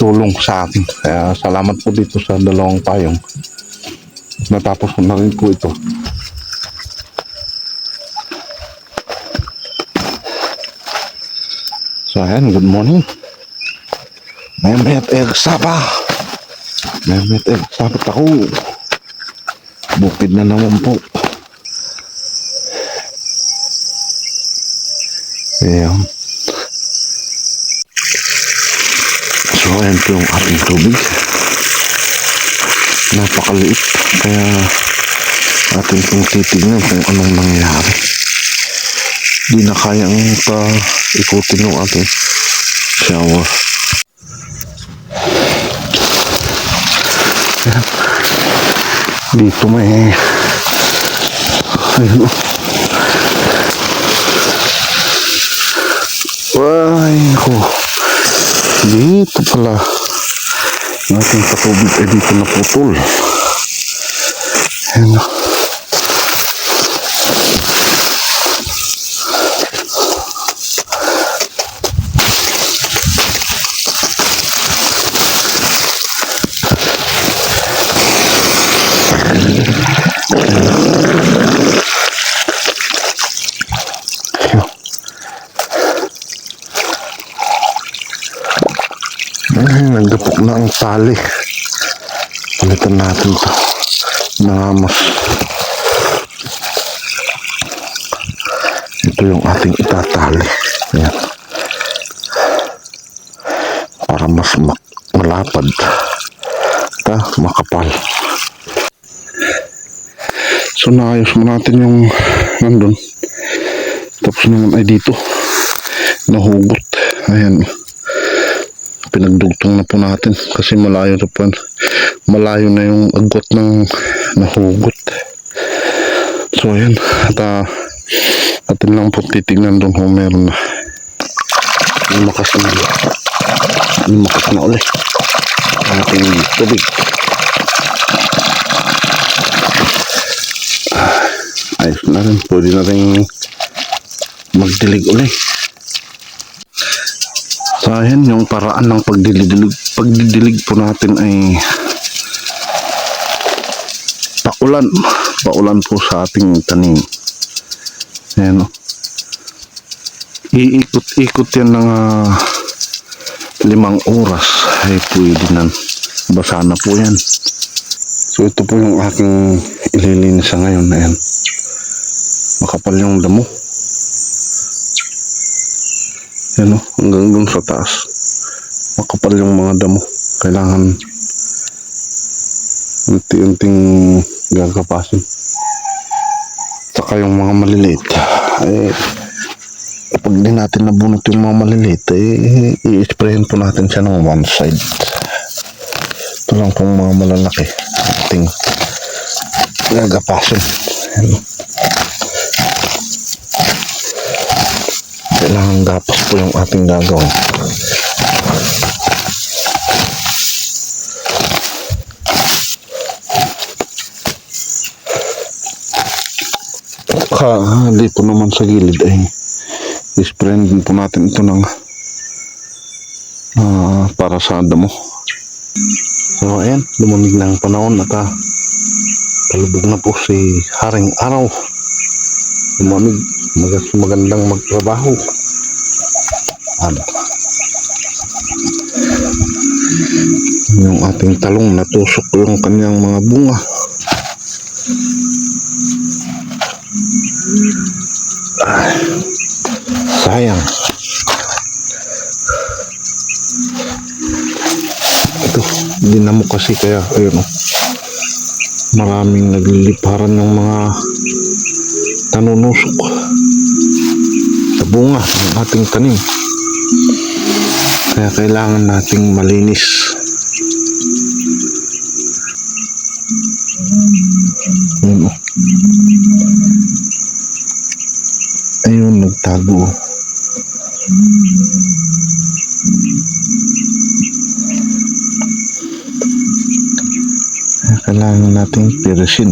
tulong sa akin. Kaya salamat po dito sa dalawang payong. Natapos ko na rin po ito. So ayan, good morning. Mehmet Egsaba. Mehmet Egsaba ako. Bukid na naman po. Ayan. So ayan po yung ating tubig. Napakaliit. Kaya atin pong titignan kung anong nangyayari. Di na kayang ikutin yung ating shower. Dito may ayun. Ay ko. Dito pala yung ating patubig ay dito naputol. Ayun. Nagdapok na ang tali. Palitan natin ito. Nangamas. Ito yung ating itatali. Ayan. Para mas malapad. Makapal. So naayos mo natin yung nandun. Tapos naman ay dito. Nahugot. Ayan. Pinagdugtong na po natin kasi malayo na yung agwat ng nahugot. So ayan, at atin lang po titignan doon kung meron na. Lumakas na ulit ating tubig. Ayos na rin, pwede na rin magdilig ulit. So ayan, yung paraan ng pagdidilig po natin ay paulan po sa ating tanim. Ayan o. Iikot yan ng 5 oras ay pwede na. Basa na po yan. So ito po yung aking ililinis sa ngayon. Ayan. Makapal yung damo. Yan o, hanggang dun sa taas. Makapal yung mga damo. Kailangan unti-unting gagapasin. Saka yung mga maliliit. Pag di natin nabunot yung mga maliliit, i-sprayin po natin siya ng one side. Ito lang pong mga malalaki. Ating gagapasin. Yan o. Kailangan gapas po yung ating gagawin. Dito naman sa gilid ay isprayin din po natin ito ng para sa damo. So ayan, lumamig na ang panahon at palubog na po si Haring Araw. Lumamig. Magandang magtrabaho. Yung ating talong natusok yung kanyang mga bunga. Sayang. Ito, dinamo kasi kaya ayun o. Maraming nagliliparan yung mga nanunusok sa bunga ng ating tanim. Kaya kailangan nating malinis. Ayun, nagtago. Kaya kailangan nating tirasin.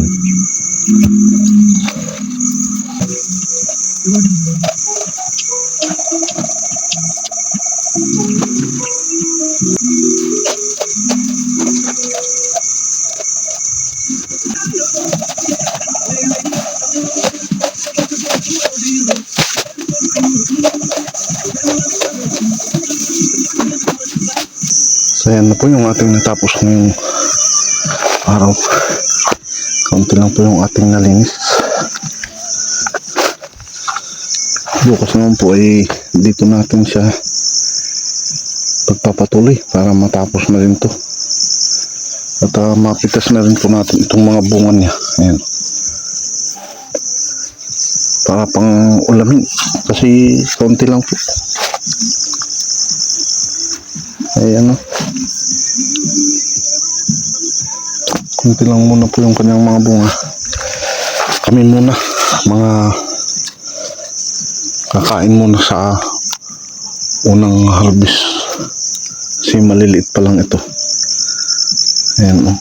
So yan na po yung ating natapos ngayong araw. Kaunti lang po yung ating nalinis. Bukas naman po ay dito natin siya pagpapatuloy para matapos na rin to. At mapitas na rin po natin itong mga bunga niya. Ayan. Para pang ulamin. Kasi kaunti lang po. Ayan o. Kaunti lang muna po yung kanyang mga bunga. Kami muna. Mga kakain muna sa unang harvest. Kasi maliliit pa lang ito. Ayan o.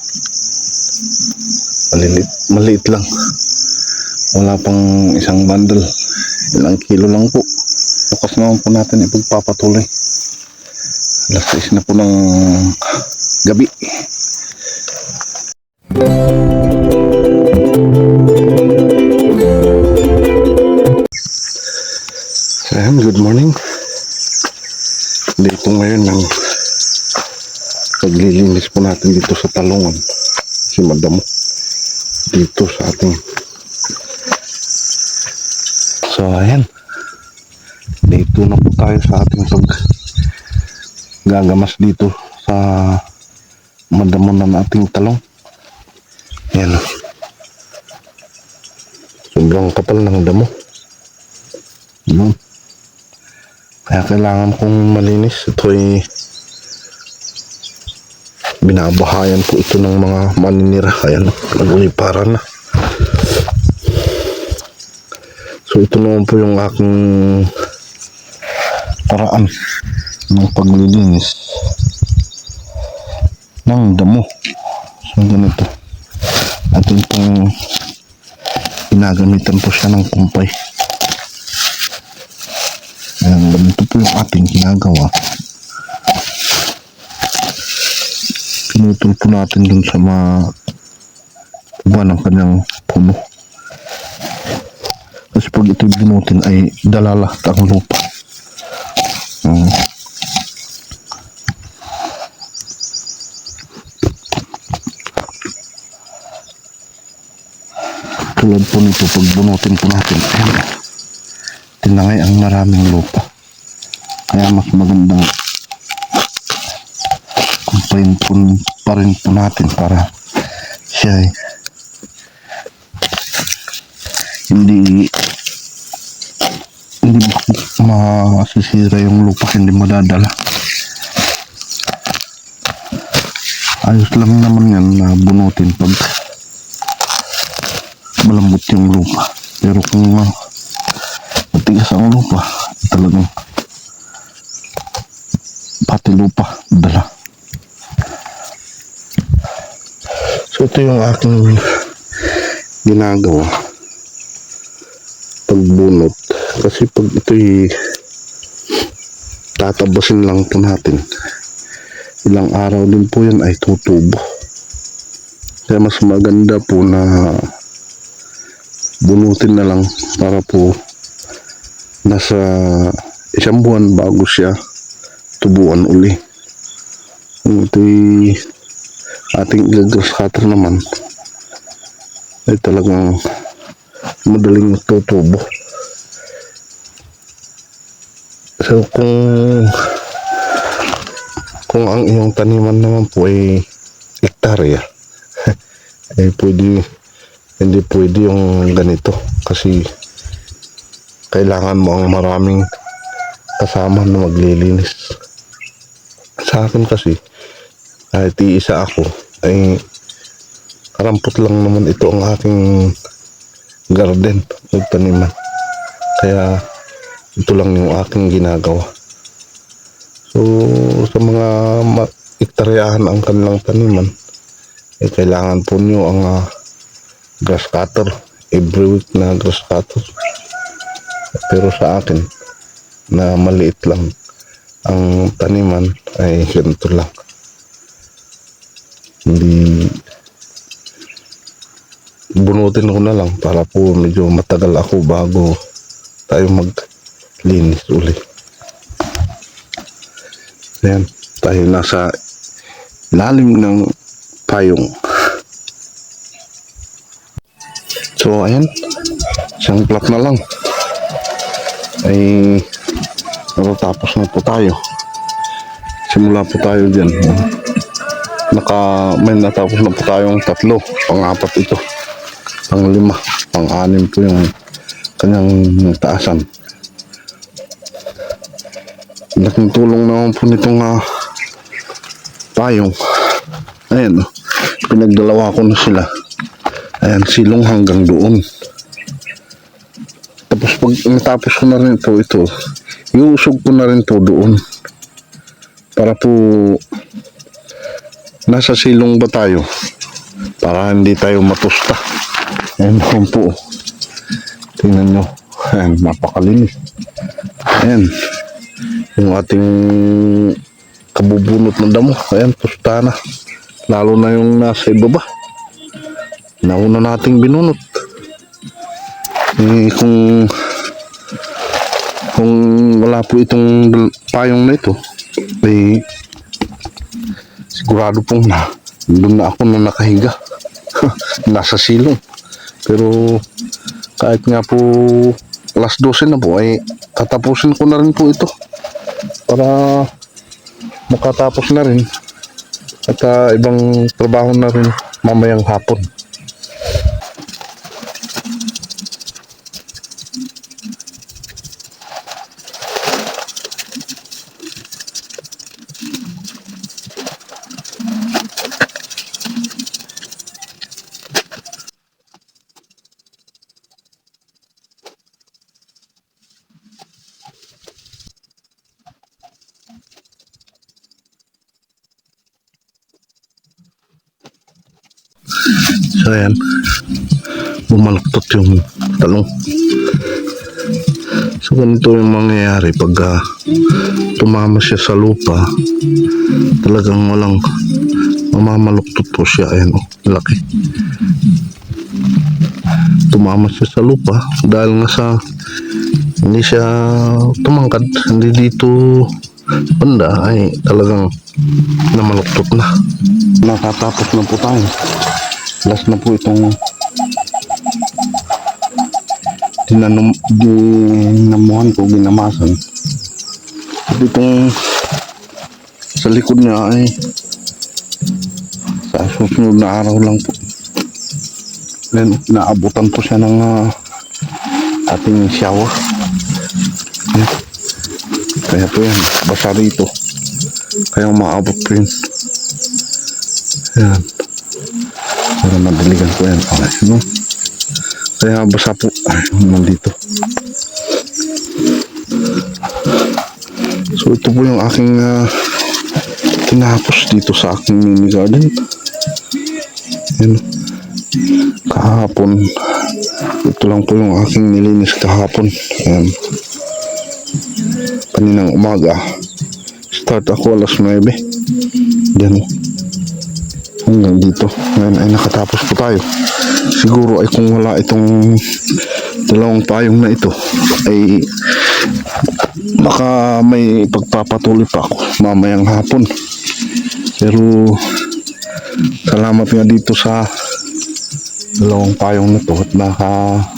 Maliit lang. Wala pang isang bundle. Ilang kilo lang po. Bukas naman po natin ipagpapatuloy. Alas 6 na po ng gabi. Ayan, good morning. Dito ngayon ng paglilinis po natin dito sa talungan. Si madamo dito sa ating. So ayan, dito na po tayo sa ating gagamas dito sa madamo ng ating talong. Ayan, sobrang kapal ng damo. Ayan. Kaya kailangan kong malinis. Ito ay binabahayan po ito ng mga maninira. Ayan, naguliparan na. So ito naman po yung aking paraan ng paglilinis ng damo. So ganito. Atin pong ginagamitan po siya ng kumpay. Ayan, ganito po yung ating ginagawa. Pinutol po natin dun sa mga iba ng kanyang puno. Kasi pag ito'y binutin ay dalalat ang lupa. Tulad po nito, pag bunutin po natin, ayan, tinangay ang maraming lupa. Kaya mas magandang kumpayin po pa rin po natin para siya ay hindi masisira yung lupa, hindi madadala. Ayos lang naman yan na bunutin pag malambot yung lupa. Pero kung matigas ang lupa, talagang pati lupa dala. So ito yung aking ginagawa pagbunot. Kasi pag ito'y tatabasin lang po natin, ilang araw din po yan ay tutubo. Kaya mas maganda po na bunutin na lang para po nasa isang buwan bago siya tubuan uli. Kung ito'y ating grass cutter naman ay talagang madaling tutubo. So kung ang iyong taniman naman po ay hektarya ay hindi pwede yung ganito kasi kailangan mo ang maraming kasama na maglilinis. Sa akin kasi kahit iisa ako ay karampot lang naman ito ang aking garden o taniman. Kaya ito lang yung aking ginagawa. So sa mga hektaryahan ang kanilang taniman ay kailangan po nyo ang grass cutter, every week na grass cutter. Pero sa akin na maliit lang ang taniman ay ganito lang. Hindi bunutin ko na lang para po medyo matagal ako bago tayo maglinis uli. Ayan, tayo nasa lalim ng payong. So ayan, isang plot na lang ay natatapos na po tayo. Simula po tayo dyan. May natapos na po tayong 3, pang-4 ito, pang-5, pang-6 po yung kanyang taasan. Laking tulong naman po nitong payong. Ayan, pinagdalawa ko na sila. Ayan, silong hanggang doon. Tapos pag natapos ko na rin po ito, iusog ko na rin po doon. Para po nasa silong ba tayo? Para hindi tayo matusta. Ayan po. Tingnan nyo. Ayan, napakalinis. Ayan. Yung ating kabubunot ng damo. Ayan, tusta na. Lalo na yung nasa ibaba. Nauna nating binunot. Kung wala po itong payong na ito, sigurado pong doon na ako na nakahiga. Nasa silong. Pero kahit nga po alas 12 na po, ay tatapusin ko na rin po ito para makatapos na rin at ibang trabaho na rin mamayang hapon. So ayan, bumaluktot yung talong. So ganito yung mangyayari pag tumama siya sa lupa, talagang walang mamamaluktot po siya. Ayan, laki. Tumama siya sa lupa dahil nga sa hindi siya tumangkad, hindi dito banda, ay talagang namaluktot na. Nakatapos na po tayo. Last na po itong dinamuhan ko, ginamasan. At itong sa likod niya ay sa susunod na araw lang po. Then naabutan po siya ng ating shower. Kaya po yan, basa rito. Kaya maabot po yun. Yan. Para madaligan ko yan. Okay, no? Kaya basa po. Ay, nandito. So ito po yung aking tinapos dito sa aking mini garden. Yan. Kahapon. Ito lang po yung aking nilinis kahapon. Yan. Kaninang umaga. Start ako alas 9. Yan. Hanggang dito. Ngayon ay nakatapos po tayo. Siguro ay kung wala itong dalawang payong na ito, ay baka may pagpapatuloy pa ako mamayang hapon. Pero salamat nga dito sa dalawang payong na to at nakatapos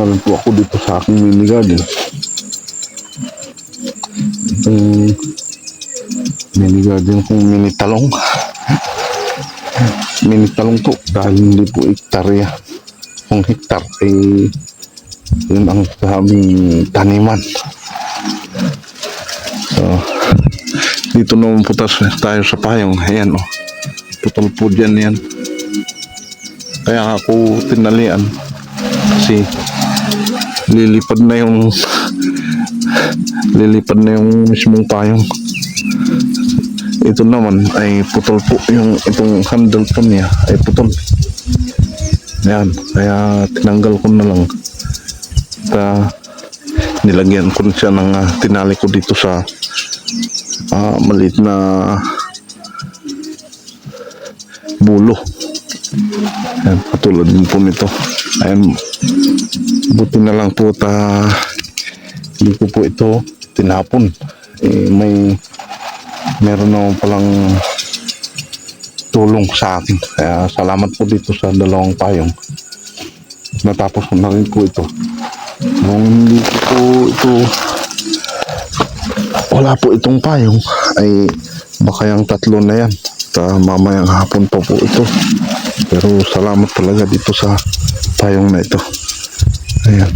na rin po ako dito sa aking mini garden. Mini garden kong mini talong. Mini talong po dahil hindi po hektarya. Kung hektar ay yun ang sabing taniman. So dito naman po tayo sa payong. Ayan, oh. Putol po dyan yan. Kaya ako tinalian kasi lilipad na yung mismong payong. Ito naman ay putol po, yung itong handle po niya ay putol. Yan, kaya tinanggal ko na lang at nilagyan ko siya ng tinali ko dito sa maliit na bulo. Ayan, katulad din po nito. Ayan, buti na lang po hindi ko po ito tinapon. May meron naman palang tulong sa akin. Kaya salamat po dito sa dalawang payong. Natapos ko na rin po ito. Kung hindi ko po ito, wala po itong payong, ay baka yung tatlo na yan. Mamayang hapon pa po ito. Pero salamat talaga dito sa payong na ito. Ayan.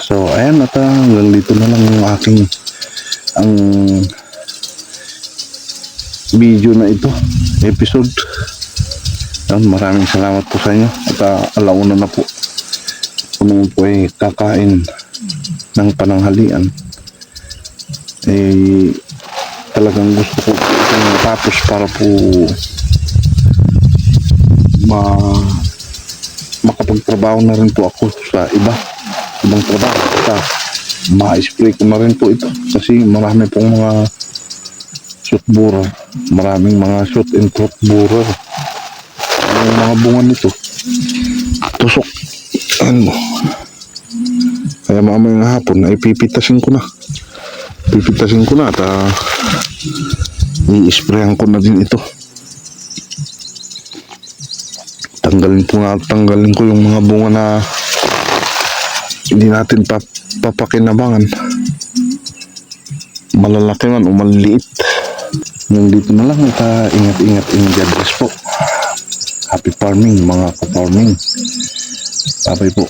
So, ayan at hanggang dito na lang yung aking ang video na ito, episode. Maraming salamat po sa inyo at alauna na po. Kung naman po ay kakain ng pananghalian, eh talagang gusto ko po itong matapos para po makapagtrabaho na rin po ako sa ibang trabaho at ma-spray ko na rin po ito kasi marami pong mga shoot borer, maraming mga shoot and crop borer. Ang mga bunga nito tusok, ano, kaya mamayang hapon ay pipitasin ko na at i-sprayan ko na din ito. Tanggalin ko yung mga bunga na hindi natin papakinabangan, malalaki man o maliliit. Yung dito na lang at ingat-ingat in God bless po. Happy farming mga ka-farming. Bye po.